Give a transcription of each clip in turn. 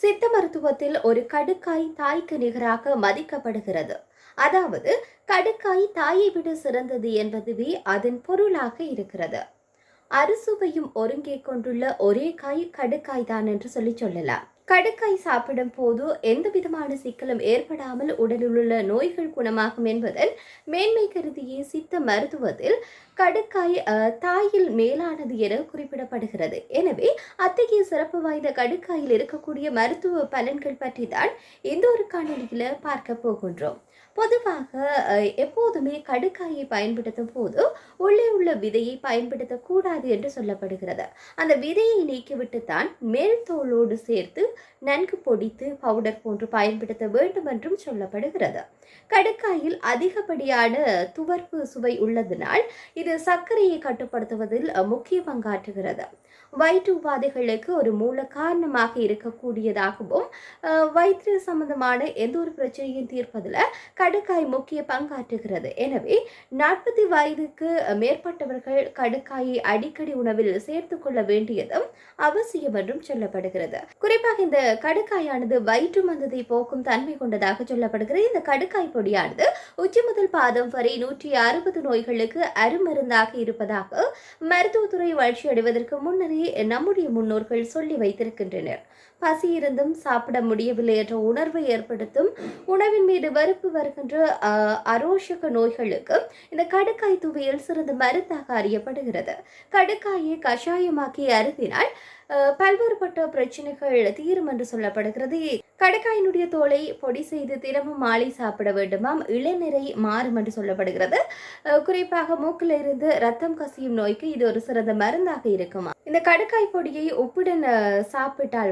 சித்த மருத்துவத்தில் ஒரு கடுக்காய் தாய்க்கு நிகராக மதிக்கப்படுகிறது. அதாவது கடுக்காய் தாயை விட சிறந்தது என்பதுவே அதன் பொருளாக இருக்கிறது. அறுசுவையும் ஒருங்கே கொண்டுள்ள ஒரே காய் கடுக்காய் தான் என்று சொல்லலாம். கடுக்காய் சாப்பிடும் போது எந்த விதமான சிக்கலும் ஏற்படாமல் உடலில் உள்ள நோய்கள் குணமாகும் என்பதன் மேன்மை கருதியே சித்த மருத்துவத்தில் கடுக்காய் தாயில் மேலானது என குறிப்பிடப்படுகிறது. எனவே அத்தகைய சிறப்பு வாய்ந்த கடுக்காயில் இருக்கக்கூடிய மருத்துவ பலன்கள் பற்றி தான் இந்த ஒரு காணொலியில பார்க்க போகின்றோம். பொதுவாக எப்போதுமே கடுக்காயை பயன்படுத்தும் போது உள்ளே உள்ள விதையை பயன்படுத்தக்கூடாது என்று சொல்லப்படுகிறது. அந்த விதையை நீக்கிவிட்டு தான் மேல் தோலோடு சேர்த்து நன்கு பொடித்து பவுடர் போன்று பயன்படுத்த வேண்டும் என்றும் சொல்லப்படுகிறது. கடுக்காயில் அதிகப்படியான துவர்ப்பு சுவை உள்ளதனால் இது சர்க்கரையை கட்டுப்படுத்துவதில் முக்கிய பங்காற்றுகிறது. வயிற்று உபாதைகளுக்கு ஒரு மூல காரணமாக இருக்கக்கூடியதாகவும் வயிற்று சம்பந்தமான எந்த ஒரு பிரச்சனையும் தீர்ப்பதில் கடுக்காய் முக்கிய பங்காற்றுகிறது. எனவே 40 வயதுக்கு மேற்பட்டவர்கள் கடுக்காயை அடிக்கடி உணவில் சேர்த்துக் கொள்ள வேண்டியதும் அவசியம் என்றும் சொல்லப்படுகிறது. குறிப்பாக இந்த கடுக்காயானது வயிற்று மந்தத்தை போக்கும் தன்மை கொண்டதாக சொல்லப்படுகிறது. இந்த கடுக்காய் பொடியானது உச்சி முதல் பாதம் வரை 160 நோய்களுக்கு அருமருந்தாக இருப்பதாக மருத்துவத்துறை வளர்ச்சி அடைவதற்கு முன்னரே நம்முடைய முன்னோர்கள் சொல்லி வைத்திருக்கின்றனர். பசி இருந்தும் சாப்பிட முடியவில்லை என்ற உணர்வை ஏற்படுத்தும் உணவின் மீது வெறுப்பு வருகின்ற அரோஷக நோய்களுக்கு இந்த கடுக்காய் துவையல் சிறந்த மருந்தாக அறியப்படுகிறது. கடுக்காயை கஷாயமாக்கி அருந்தினால் பல்வேறுபட்ட பிரச்சனைகள் தீரும் என்று சொல்லப்படுகிறது. கடுக்காயினுடைய தோலை பொடி செய்து தினமும் மாலை சாப்பிட வேண்டுமாம். இளநீரை மாறும் என்று சொல்லப்படுகிறது. குறிப்பாக மூக்கில் இருந்து ரத்தம் கசியும் நோய்க்கு இது ஒரு சிறந்த மருந்தாக இருக்குமா. இந்த கடுக்காய் பொடியை உப்புடன் சாப்பிட்டால்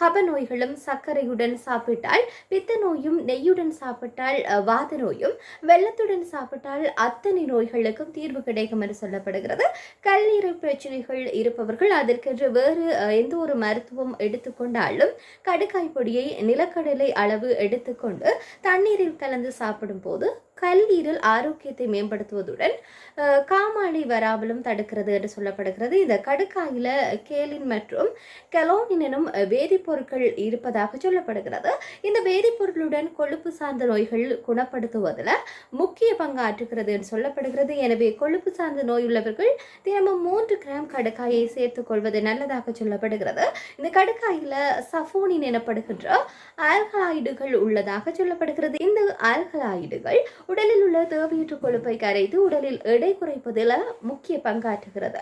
கப நோய்களும், சர்க்கரையுடன் சாப்பிட்டால் பித்த நோயும், நெய்யுடன் சாப்பிட்டால் வாத நோயும், வெள்ளத்துடன் சாப்பிட்டால் அத்தனை நோய்களுக்கும் தீர்வு கிடைக்கும் என்று சொல்லப்படுகிறது. கல்லீரல் பிரச்சனைகள் இருப்பவர்கள் அதற்கென்று வேறு எந்த ஒரு மருத்துவம் எடுத்துக்கொண்டாலும் கடுக்காய் பொடியை நிலக்கடலை அளவு எடுத்துக்கொண்டு தண்ணீரில் கலந்து சாப்பிடும் போது கல்லீரல் ஆரோக்கியத்தை மேம்படுத்துவதுடன் காமாலை வராமலும் தடுக்கிறது என்று சொல்லப்படுகிறது. இந்த கடுக்காயில கேலின் மற்றும் கெலோனின் எனும் வேதிப்பொருட்கள் இருப்பதாக சொல்லப்படுகிறது. இந்த வேதிப்பொருளுடன் கொழுப்பு சார்ந்த நோய்கள் குணப்படுத்துவதில் முக்கிய பங்காற்றுகிறது என்று சொல்லப்படுகிறது. எனவே கொழுப்பு சார்ந்த நோய் உள்ளவர்கள் தினமும் 3 கிராம் கடுக்காயை சேர்த்துக் கொள்வது நல்லதாக சொல்லப்படுகிறது. இந்த கடுக்காயில சஃபோனின் எனப்படுகின்ற ஆல்கலாய்டுகள் உள்ளதாக சொல்லப்படுகிறது. இந்த ஆல்கலாய்டுகள் உடலில் உள்ள தேவையற்ற கொழுப்பை கரைத்து உடலில் எடை குறைப்பதில் முக்கிய பங்காற்றுகிறது.